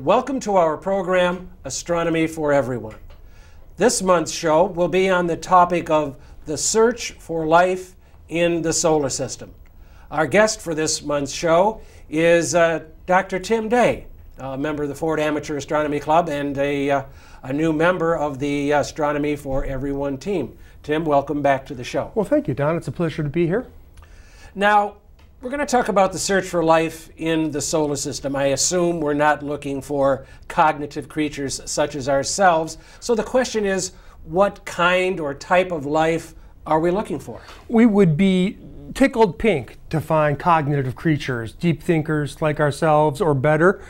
and welcome to our program, Astronomy for Everyone. This month's show will be on the topic of the search for life in the solar system. Our guest for this month's show is Dr. Tim Day, a member of the Ford Amateur Astronomy Club and a new member of the Astronomy for Everyone team. Tim, welcome back to the show. Well, thank you, Don. It's a pleasure to be here. Now, we're going to talk about the search for life in the solar system. I assume we're not looking for cognitive creatures such as ourselves. So the question is, what kind or type of life are we looking for? We would be tickled pink to find cognitive creatures, deep thinkers like ourselves or better,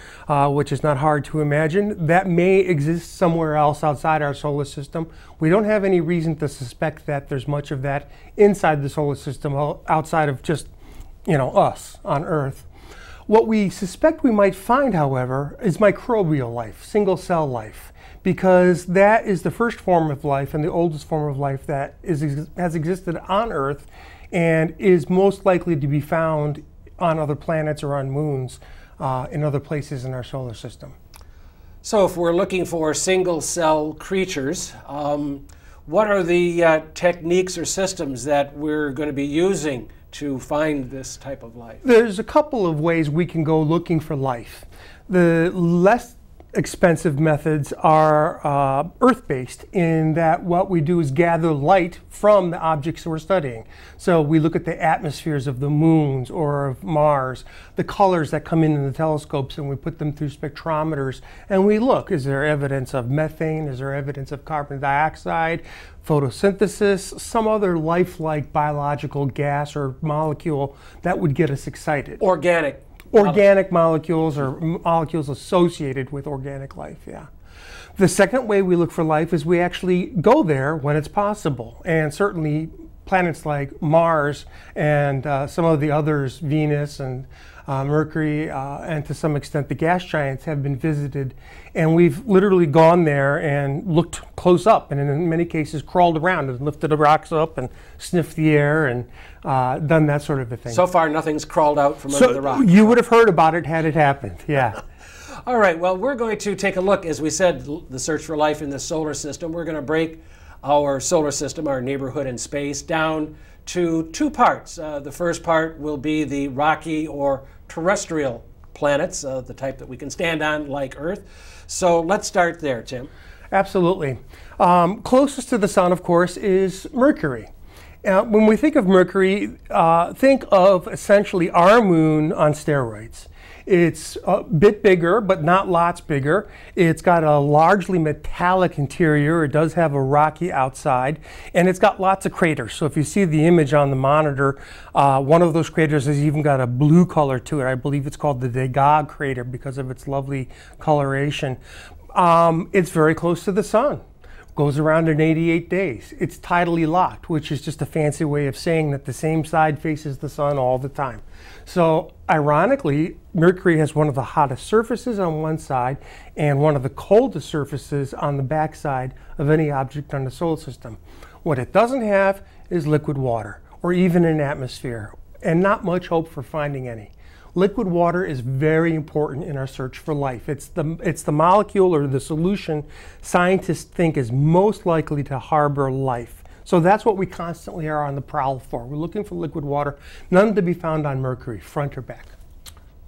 which is not hard to imagine. That may exist somewhere else outside our solar system. We don't have any reason to suspect that there's much of that inside the solar system outside of just us on Earth. What we suspect we might find, however, is microbial life, single-cell life, because that is the first form of life and the oldest form of life that has existed on Earth and is most likely to be found on other planets or on moons in other places in our solar system. So if we're looking for single-cell creatures, what are the techniques or systems that we're going to be using to find this type of life? There's a couple of ways we can go looking for life. The less expensive methods are Earth-based in that what we do is gather light from the objects we're studying. So we look at the atmospheres of the moons or of Mars, the colors that come in the telescopes, and we put them through spectrometers, and we look, is there evidence of methane, is there evidence of carbon dioxide, photosynthesis, some other lifelike biological gas or molecule that would get us excited. Organic molecules or molecules associated with organic life, yeah. The second way we look for life is we actually go there when it's possible. And certainly planets like Mars and some of the others, Venus and Mercury, and to some extent the gas giants have been visited. And we've literally gone there and looked close up and in many cases crawled around and lifted the rocks up and sniffed the air and done that sort of a thing. So far nothing's crawled out from under the rock. You would have heard about it had it happened, yeah. All right, well, we're going to take a look, as we said, the search for life in the solar system. We're going to break our solar system, our neighborhood in space, down to two parts. The first part will be the rocky or terrestrial planets, the type that we can stand on like Earth. So let's start there, Tim. Absolutely. Closest to the sun, of course, is Mercury. When we think of Mercury, think of essentially our moon on steroids. It's a bit bigger, but not lots bigger. It's got a largely metallic interior. It does have a rocky outside, and it's got lots of craters. So if you see the image on the monitor, one of those craters has even got a blue color to it. I believe it's called the Degas crater because of its lovely coloration. It's very close to the sun. Goes around in 88 days. It's tidally locked, which is just a fancy way of saying that the same side faces the sun all the time. So ironically, Mercury has one of the hottest surfaces on one side and one of the coldest surfaces on the backside of any object on the solar system. What it doesn't have is liquid water or even an atmosphere, and not much hope for finding any. Liquid water is very important in our search for life. It's the molecule or the solution scientists think is most likely to harbor life. So that's what we constantly are on the prowl for. We're looking for liquid water, none to be found on Mercury, front or back.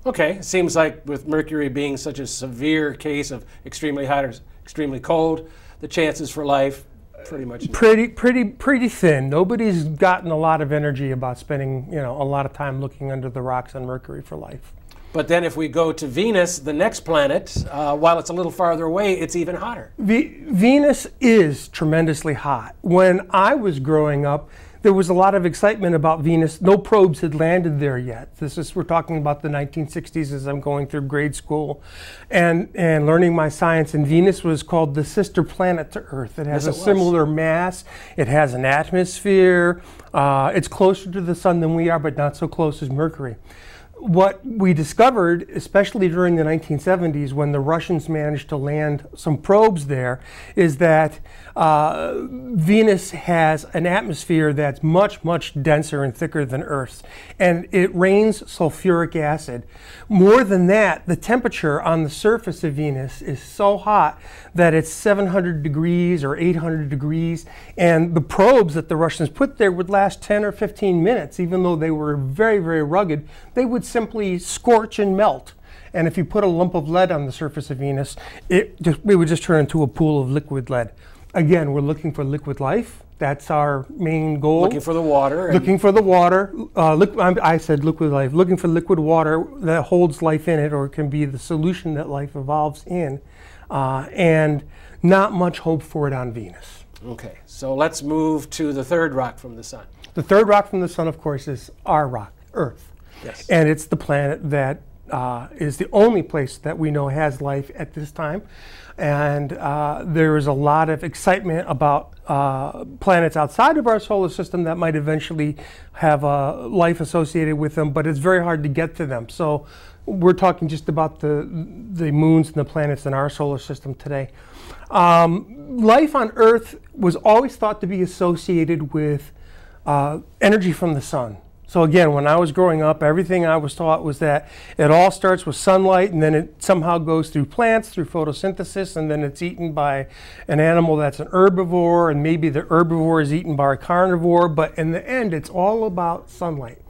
Okay, seems like with Mercury being such a severe case of extremely hot or extremely cold, the chances for life pretty much pretty thin. Nobody's gotten a lot of energy about spending a lot of time looking under the rocks on Mercury for life. But then if we go to Venus, the next planet, while it's a little farther away, it's even hotter. Venus is tremendously hot. When I was growing up, there was a lot of excitement about Venus. No probes had landed there yet. We're talking about the 1960s as I'm going through grade school and learning my science. And Venus was called the sister planet to Earth. It has a similar mass. It has an atmosphere. It's closer to the sun than we are, but not so close as Mercury. what we discovered, especially during the 1970s when the Russians managed to land some probes there, is that Venus has an atmosphere that's much, much denser and thicker than Earth's, and it rains sulfuric acid. More than that, the temperature on the surface of Venus is so hot that it's 700 degrees or 800 degrees, and the probes that the Russians put there would last 10 or 15 minutes. Even though they were very, very rugged, they would simply scorch and melt. And if you put a lump of lead on the surface of Venus, it would just turn into a pool of liquid lead. Again, we're looking for liquid life. That's our main goal. Looking for the water. Looking for the water. I said liquid life. Looking for liquid water that holds life in it, or can be the solution that life evolves in. And not much hope for it on Venus. Okay, so let's move to the third rock from the sun. The third rock from the sun, of course, is our rock, Earth. Yes. And it's the planet that is the only place that we know has life at this time. And there is a lot of excitement about planets outside of our solar system that might eventually have life associated with them, but it's very hard to get to them. So we're talking just about the moons and the planets in our solar system today. Life on Earth was always thought to be associated with energy from the sun. So again, when I was growing up, everything I was taught was that it all starts with sunlight, and then it somehow goes through plants, through photosynthesis, and then it's eaten by an animal that's an herbivore, and maybe the herbivore is eaten by a carnivore, but in the end, it's all about sunlight.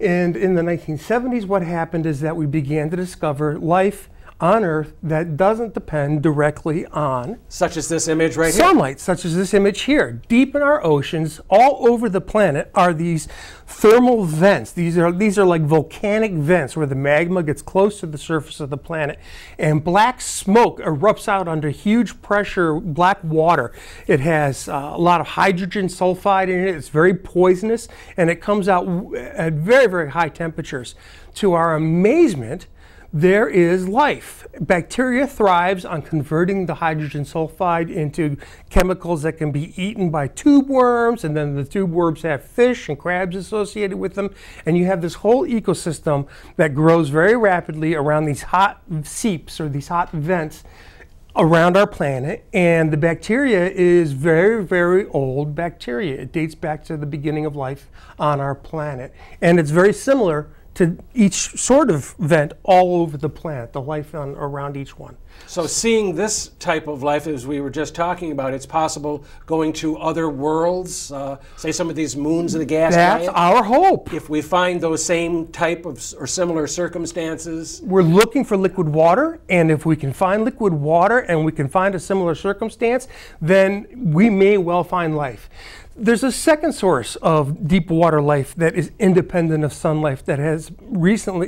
And in the 1970s, what happened is that we began to discover life on Earth that doesn't depend directly on such as this image right here. Sunlight, such as this image here. Deep in our oceans, all over the planet, are these thermal vents. These are like volcanic vents where the magma gets close to the surface of the planet, and black smoke erupts out under huge pressure, black water. It has a lot of hydrogen sulfide in it. It's very poisonous, and it comes out at very, very high temperatures. To our amazement, there is life. Bacteria thrives on converting the hydrogen sulfide into chemicals that can be eaten by tube worms, and then the tube worms have fish and crabs associated with them, and you have this whole ecosystem that grows very rapidly around these hot seeps, or these hot vents around our planet. And the bacteria is very, very old bacteria. It dates back to the beginning of life on our planet, and it's very similar to each sort of vent all over the planet, the life around each one. So seeing this type of life, as we were just talking about, it's possible going to other worlds, say some of these moons of the gas giant. That's our hope. If we find those same type of or similar circumstances. We're looking for liquid water, and if we can find liquid water and we can find a similar circumstance, then we may well find life. There's a second source of deep water life that is independent of sunlight that has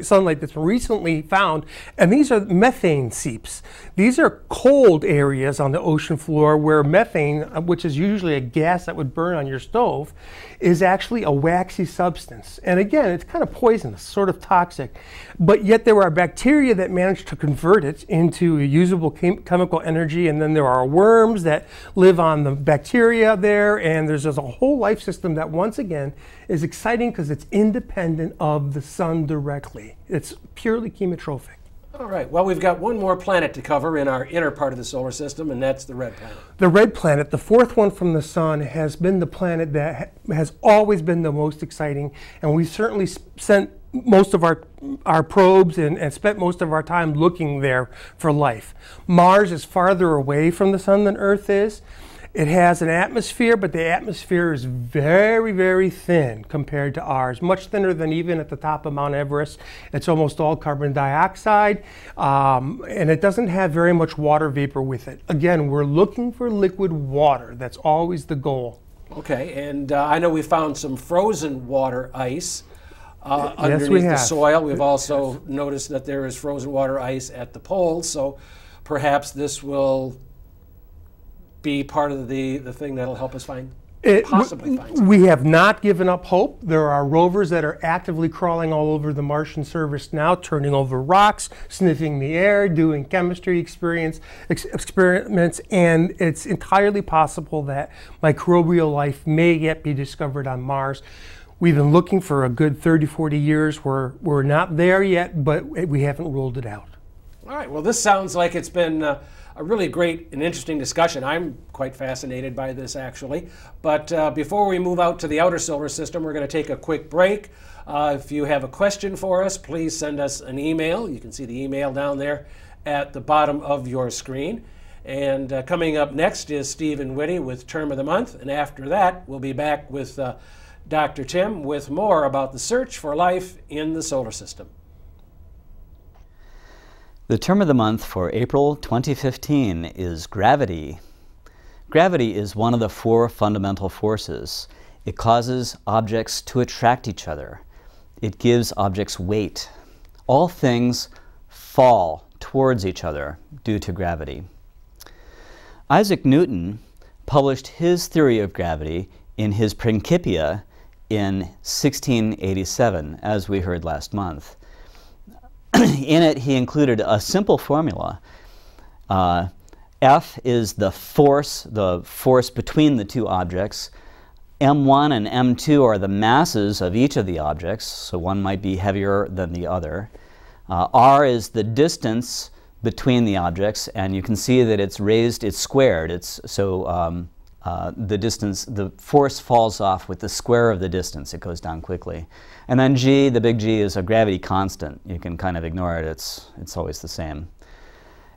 sunlight that's recently found, and these are methane seeps. These are cold areas on the ocean floor where methane, which is usually a gas that would burn on your stove, is actually a waxy substance. And again, it's kind of poisonous, sort of toxic, but yet there are bacteria that manage to convert it into a usable chemical energy, and then there are worms that live on the bacteria there, and there's just a whole life system that, once again, is exciting because it's independent of the sun directly. It's purely chemotrophic. All right, well, we've got one more planet to cover in our inner part of the solar system, and that's the red planet. The red planet, the fourth one from the sun, has been the planet that has always been the most exciting, and we certainly sent most of our probes and spent most of our time looking there for life. Mars is farther away from the sun than Earth is. It has an atmosphere, but the atmosphere is very, very thin compared to ours, much thinner than even at the top of Mount Everest. It's almost all carbon dioxide, and it doesn't have very much water vapor with it. Again, we're looking for liquid water. That's always the goal. Okay, and I know we found some frozen water ice underneath we the have. soil. We've also noticed that there is frozen water ice at the poles, so perhaps this will be part of the thing that'll help us possibly find something. We have not given up hope. There are rovers that are actively crawling all over the Martian surface now, turning over rocks, sniffing the air, doing chemistry experiments, and it's entirely possible that microbial life may yet be discovered on Mars. We've been looking for a good 30, 40 years. We're not there yet, but we haven't ruled it out. All right, well, this sounds like it's been a really great and interesting discussion. I'm quite fascinated by this, actually. But before we move out to the outer solar system, we're going to take a quick break. If you have a question for us, please send us an email. You can see the email down there at the bottom of your screen. And coming up next is Stephen Whitty with Term of the Month. And after that, we'll be back with Dr. Tim with more about the search for life in the solar system. The term of the month for April 2015 is gravity. Gravity is one of the 4 fundamental forces. It causes objects to attract each other. It gives objects weight. All things fall towards each other due to gravity. Isaac Newton published his theory of gravity in his Principia in 1687, as we heard last month. In it, he included a simple formula. F is the force between the 2 objects. M1 and M2 are the masses of each of the objects, so one might be heavier than the other. R is the distance between the objects, and you can see that it's raised, it's squared. The force falls off with the square of the distance. It goes down quickly. And then G, the big G, is a gravity constant. You can kind of ignore it. It's always the same.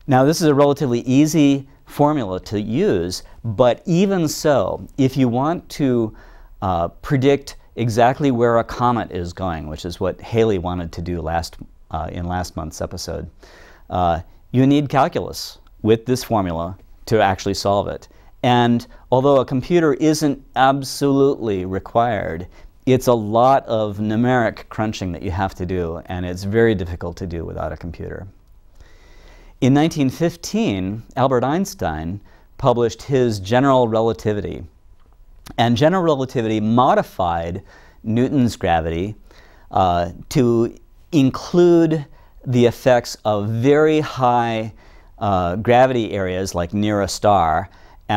Now, this is a relatively easy formula to use, but even so, if you want to predict exactly where a comet is going, which is what Haley wanted to do in last month's episode, you need calculus with this formula to actually solve it. And although a computer isn't absolutely required, it's a lot of numeric crunching that you have to do, and it's very difficult to do without a computer. In 1915, Albert Einstein published his general relativity. And general relativity modified Newton's gravity to include the effects of very high gravity areas, like near a star,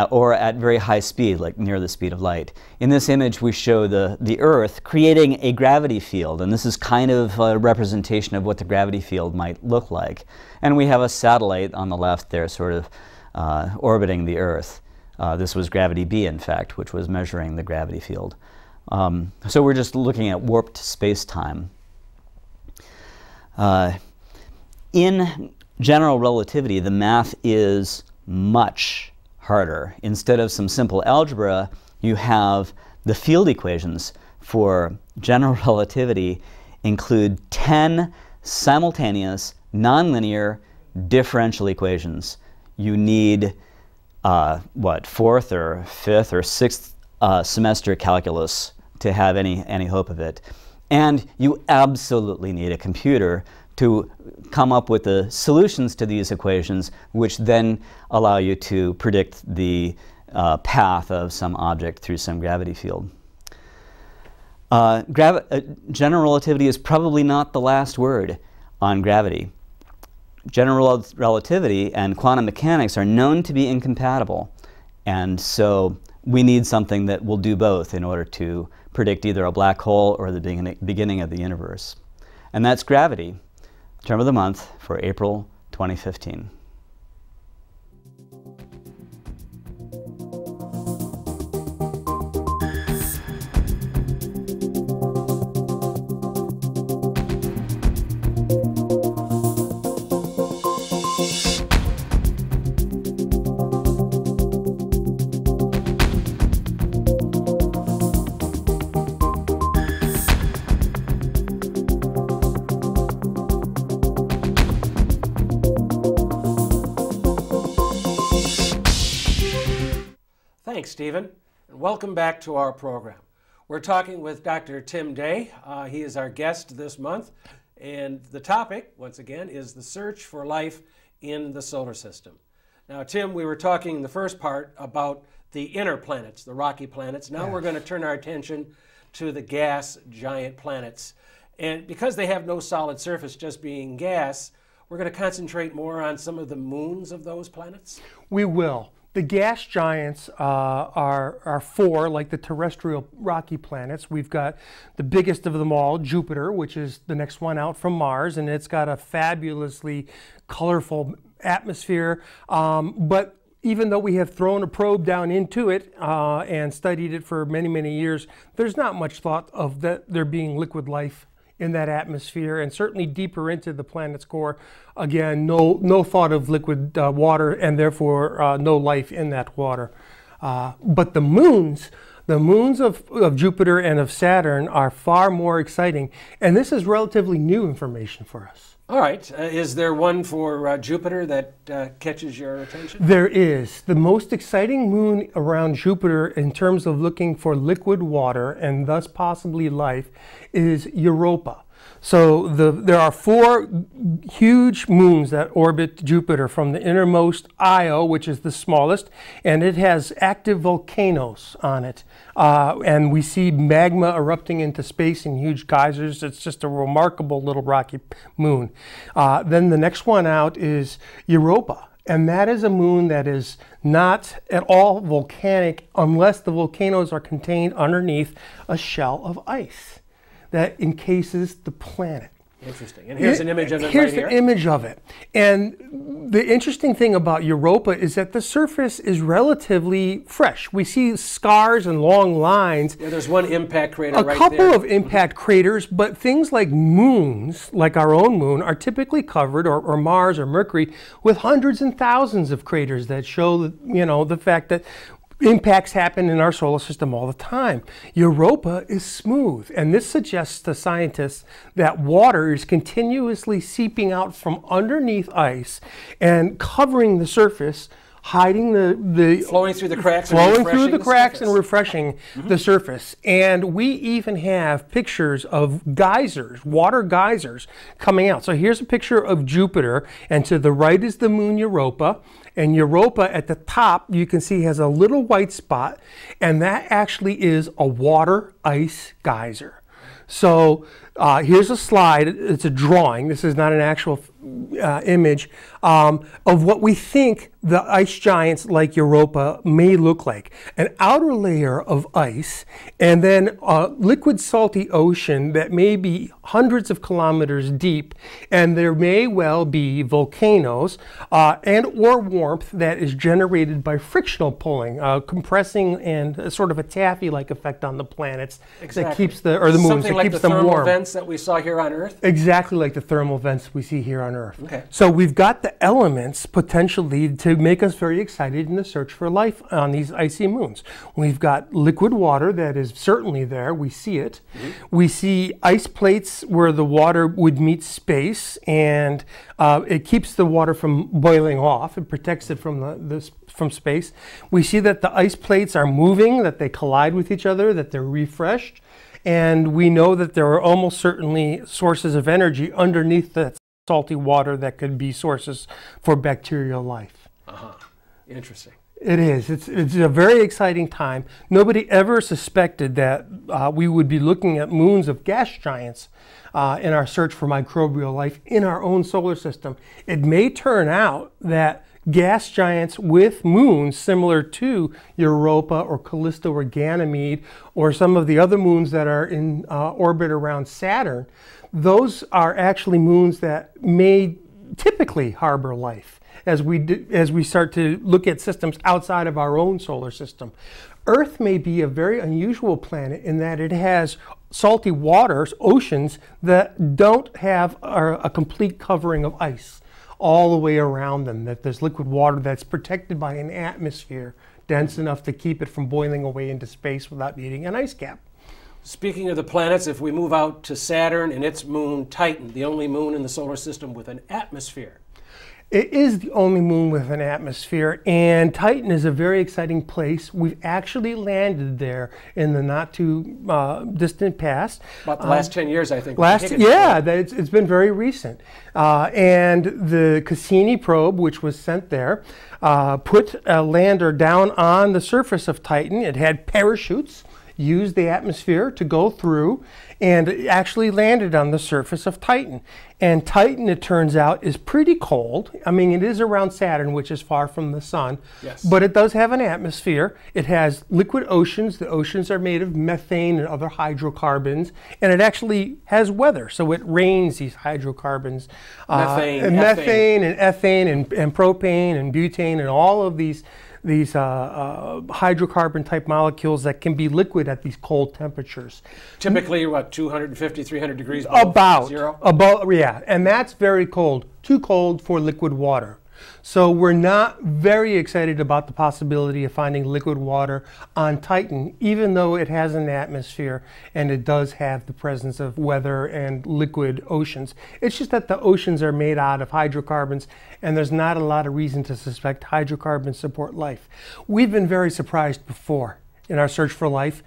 or at very high speed, like near the speed of light. In this image, we show the Earth creating a gravity field, and this is kind of a representation of what the gravity field might look like. And we have a satellite on the left there sort of orbiting the Earth. This was gravity B, in fact, which was measuring the gravity field. So we're just looking at warped space-time. In general relativity, the math is much harder. Instead of some simple algebra, you have the field equations for general relativity include 10 simultaneous, nonlinear differential equations. You need, fourth or fifth or sixth semester calculus to have any hope of it. And you absolutely need a computer to come up with the solutions to these equations, which then allow you to predict the path of some object through some gravity field. General relativity is probably not the last word on gravity. General relativity and quantum mechanics are known to be incompatible, and so we need something that will do both in order to predict either a black hole or the beginning of the universe. And that's gravity. Term of the month for April 2015. Thanks, Stephen, and welcome back to our program. We're talking with Dr. Tim Day. He is our guest this month, and the topic, once again, is the search for life in the solar system. Now, Tim, we were talking in the first part about the inner planets, the rocky planets. Now we're going to turn our attention to the gas giant planets. And because they have no solid surface, just being gas, we're going to concentrate more on some of the moons of those planets? We will. The gas giants are four, like the terrestrial rocky planets. We've got the biggest of them all, Jupiter, which is the next one out from Mars, and it's got a fabulously colorful atmosphere. But even though we have thrown a probe down into it and studied it for many, many years, there's not much thought of there being liquid life in that atmosphere, and certainly deeper into the planet's core. Again, no thought of liquid water, and therefore no life in that water. But the moons of Jupiter and of Saturn are far more exciting, and this is relatively new information for us. All right. Is there one for Jupiter that catches your attention? There is. The most exciting moon around Jupiter in terms of looking for liquid water and thus possibly life is Europa. So there are four huge moons that orbit Jupiter, from the innermost Io, which is the smallest, and it has active volcanoes on it. And we see magma erupting into space in huge geysers. It's just a remarkable little rocky moon. Then the next one out is Europa. And that is a moon that is not at all volcanic unless the volcanoes are contained underneath a shell of ice that encases the planet. Interesting. And here's an image of it Here's right here. the image of it. And the interesting thing about Europa is that the surface is relatively fresh. We see scars and long lines. Yeah, there's one impact crater right there. A couple of impact craters, but things like moons, like our own moon, are typically covered, or Mars or Mercury, with hundreds and thousands of craters that show, the fact that impacts happen in our solar system all the time. Europa is smooth, and this suggests to scientists that water is continuously seeping out from underneath ice and covering the surface, hiding flowing through the cracks, and refreshing the surface. And we even have pictures of geysers, water geysers, coming out. So here's a picture of Jupiter, and to the right is the moon Europa. And Europa at the top, you can see, has a little white spot, and that actually is a water ice geyser. So here's a slide. It's a drawing. This is not an actual image of what we think the ice giants like Europa may look like. An outer layer of ice, and then a liquid salty ocean that may be hundreds of kilometers deep, and there may well be volcanoes and or warmth that is generated by frictional pulling, compressing, and sort of a taffy-like effect on the planets that keeps the moons, something that like keeps the them thermal warm. vents that we saw here on Earth? Exactly like the thermal vents we see here on Earth. Okay. So we've got the elements potentially to make us very excited in the search for life on these icy moons. We've got liquid water that is certainly there. We see it. We see ice plates where the water would meet space, and it keeps the water from boiling off. It protects it from space. We see that the ice plates are moving, that they collide with each other, that they're refreshed. And we know that there are almost certainly sources of energy underneath that salty water that could be sources for bacterial life. Interesting. It is. It's a very exciting time. Nobody ever suspected that we would be looking at moons of gas giants in our search for microbial life in our own solar system. It may turn out that gas giants with moons similar to Europa or Callisto or Ganymede or some of the other moons that are in orbit around Saturn, those are actually moons that may typically harbor life as we start to look at systems outside of our own solar system. Earth may be a very unusual planet in that it has salty waters, oceans, that don't have a complete covering of ice all the way around them, that there's liquid water that's protected by an atmosphere dense enough to keep it from boiling away into space without needing an ice cap. Speaking of the planets, if we move out to Saturn and its moon Titan, the only moon in the solar system with an atmosphere. It is the only moon with an atmosphere, and Titan is a very exciting place. We've actually landed there in the not too distant past. About the last 10 years, I think. It's been very recent. And the Cassini probe, which was sent there, put a lander down on the surface of Titan. It had parachutes. used the atmosphere to go through, and it actually landed on the surface of Titan. And Titan, it turns out, is pretty cold. I mean, it is around Saturn, which is far from the sun, yes, but it does have an atmosphere. It has liquid oceans. The oceans are made of methane and other hydrocarbons, and it actually has weather, so it rains these hydrocarbons. Methane and ethane and propane and butane and all of these hydrocarbon type molecules that can be liquid at these cold temperatures. Typically, what, 250, 300 degrees below zero? Yeah, and that's very cold, too cold for liquid water. So we're not very excited about the possibility of finding liquid water on Titan, even though it has an atmosphere and it does have the presence of weather and liquid oceans. It's just that the oceans are made out of hydrocarbons, and there's not a lot of reason to suspect hydrocarbons support life. We've been very surprised before in our search for life,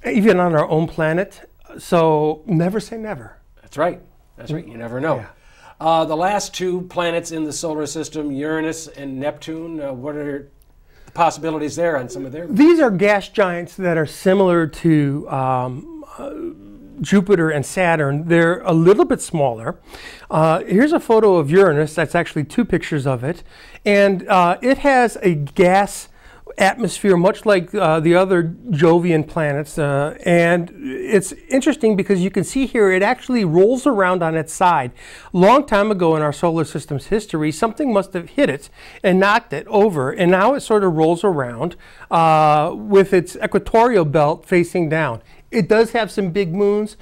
even on our own planet, so never say never. That's right. That's right. You never know. Yeah. The last two planets in the solar system, Uranus and Neptune, what are the possibilities there on some of their? These are gas giants that are similar to Jupiter and Saturn. They're a little bit smaller. Here's a photo of Uranus. That's actually two pictures of it. And it has a gas atmosphere much like the other Jovian planets, and it's interesting because you can see here it actually rolls around on its side. Long time ago in our solar system's history, something must have hit it and knocked it over, and now it sort of rolls around with its equatorial belt facing down. It does have some big moons.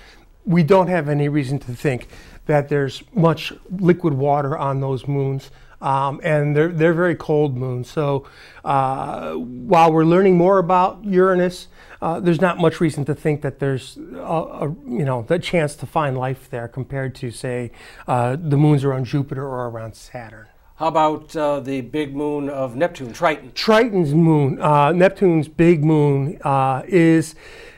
We don't have any reason to think that there's much liquid water on those moons. And they're very cold moons. So while we're learning more about Uranus, there's not much reason to think that there's the chance to find life there compared to, say, the moons around Jupiter or around Saturn. How about the big moon of Neptune, Triton? Triton's moon, Neptune's big moon, is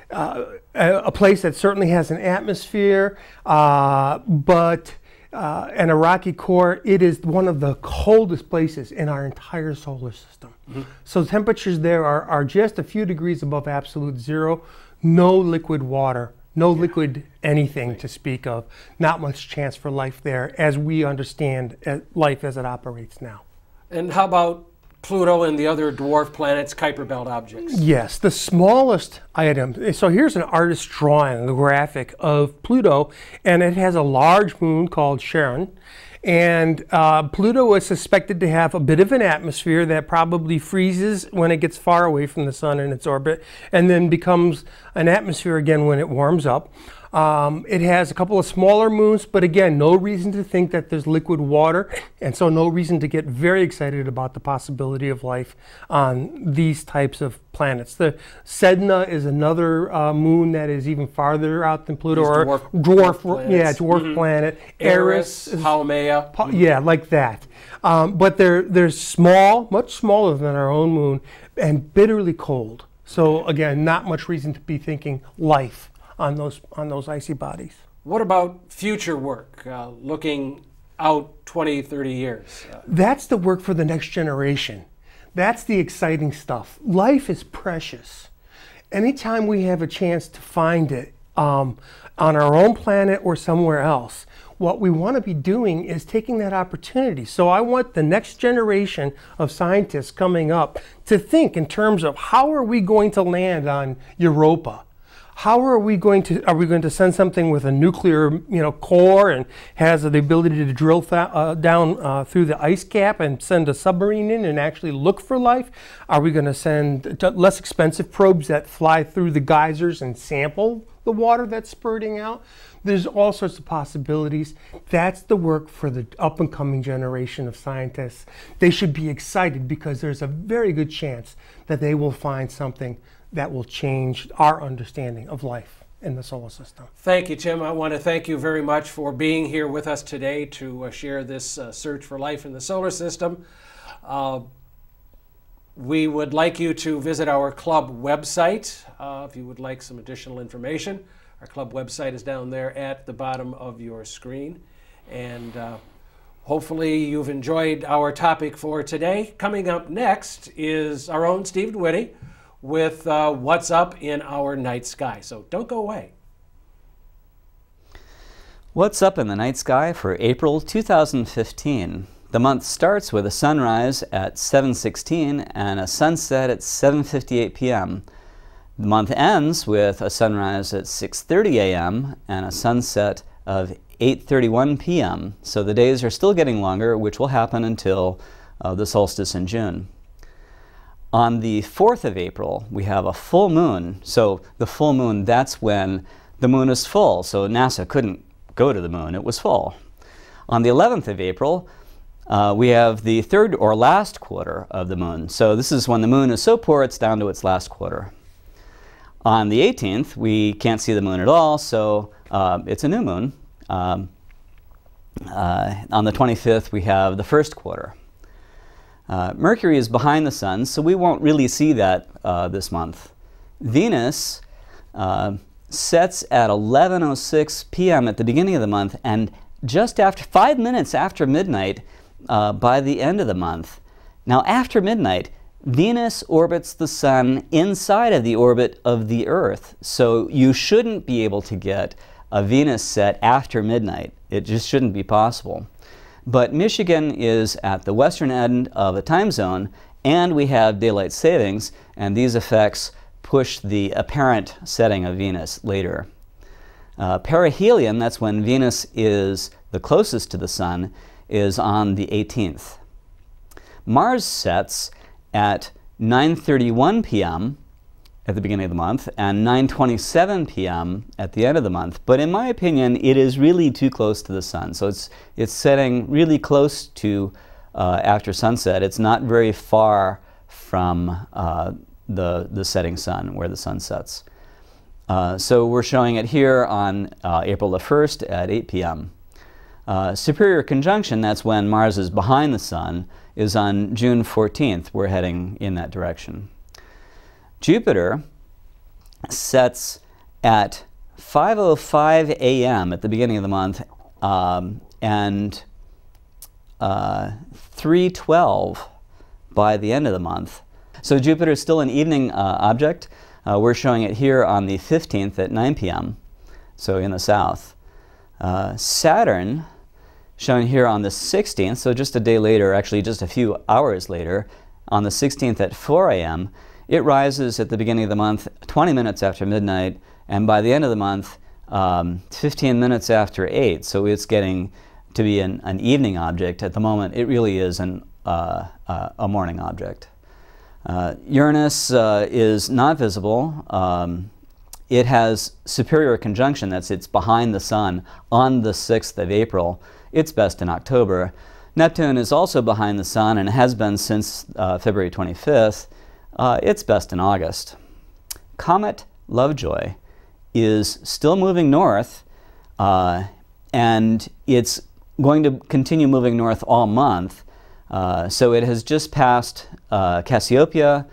a place that certainly has an atmosphere, but and a rocky core. It is one of the coldest places in our entire solar system. Mm-hmm. So temperatures there are just a few degrees above absolute zero, no liquid water, no liquid anything to speak of, not much chance for life there as we understand life as it operates now. And how about Pluto and the other dwarf planets, Kuiper Belt objects? Yes, the smallest item. So here's an artist's drawing, a graphic of Pluto, and it has a large moon called Charon. And Pluto is suspected to have a bit of an atmosphere that probably freezes when it gets far away from the sun in its orbit, and then becomes an atmosphere again when it warms up. It has a couple of smaller moons, but again, no reason to think that there's liquid water, and so no reason to get very excited about the possibility of life on these types of planets. The Sedna is another moon that is even farther out than Pluto, or dwarf planet. Eris, Haumea. Yeah, like that. But they're small, much smaller than our own moon, and bitterly cold. So again, not much reason to be thinking life on those icy bodies. What about future work, looking out 20, 30 years? That's the work for the next generation. That's the exciting stuff. Life is precious. Anytime we have a chance to find it on our own planet or somewhere else, what we want to be doing is taking that opportunity. So I want the next generation of scientists coming up to think in terms of how are we going to land on Europa? How are we going to send something with a nuclear core and has the ability to drill down through the ice cap and send a submarine in and actually look for life? Are we going to send less expensive probes that fly through the geysers and sample the water that's spurting out? There's all sorts of possibilities. That's the work for the up-and-coming generation of scientists. They should be excited because there's a very good chance that they will find something that will change our understanding of life in the solar system. Thank you, Tim. I want to thank you very much for being here with us today to share this search for life in the solar system. We would like you to visit our club website if you would like some additional information. Our club website is down there at the bottom of your screen. And hopefully you've enjoyed our topic for today. Coming up next is our own Stephen Whitty with what's up in our night sky. So don't go away. What's up in the night sky for April 2015? The month starts with a sunrise at 7:16 and a sunset at 7:58 p.m. The month ends with a sunrise at 6:30 a.m. and a sunset of 8:31 p.m. So the days are still getting longer, which will happen until the solstice in June. On the 4th of April, we have a full moon. So the full moon, that's when the moon is full. So NASA couldn't go to the moon, it was full. On the 11th of April, we have the third or last quarter of the moon. So this is when the moon is so poor it's down to its last quarter. On the 18th, we can't see the moon at all, so it's a new moon. On the 25th, we have the first quarter. Mercury is behind the sun, so we won't really see that this month. Venus sets at 11:06 p.m. at the beginning of the month, and just after 5 minutes after midnight by the end of the month. Now, after midnight, Venus orbits the sun inside of the orbit of the Earth, so you shouldn't be able to get a Venus set after midnight. It just shouldn't be possible. But Michigan is at the western end of a time zone, and we have daylight savings, and these effects push the apparent setting of Venus later. Perihelion, that's when Venus is the closest to the sun, is on the 18th. Mars sets at 9:31 p.m. at the beginning of the month and 9:27 p.m. at the end of the month. But in my opinion, it is really too close to the sun. So it's setting really close to after sunset. It's not very far from the setting sun, where the sun sets. So we're showing it here on April the 1st at 8 p.m. Superior conjunction, that's when Mars is behind the sun, is on June 14th. We're heading in that direction. Jupiter sets at 5:05 a.m. at the beginning of the month and 3:12 by the end of the month. So Jupiter is still an evening object. We're showing it here on the 15th at 9 p.m., so in the south. Saturn, shown here on the 16th, so just a day later, actually just a few hours later, on the 16th at 4 a.m., it rises at the beginning of the month 20 minutes after midnight, and by the end of the month, 15 minutes after 8. So it's getting to be an evening object. At the moment, it really is a morning object. Uranus is not visible. It has superior conjunction, it's behind the sun on the 6th of April. It's best in October. Neptune is also behind the sun and has been since February 25th. It's best in August. Comet Lovejoy is still moving north, and it's going to continue moving north all month. So it has just passed Cassiopeia.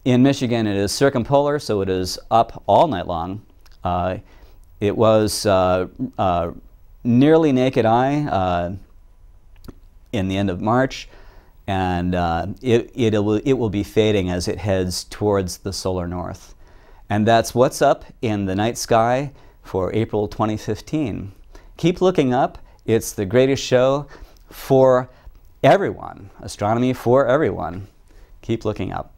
In Michigan, it is circumpolar, so it is up all night long. It was nearly naked eye in the end of March, and it will be fading as it heads towards the solar north. And that's what's up in the night sky for April 2015. Keep looking up. It's the greatest show for everyone. Astronomy for everyone. Keep looking up.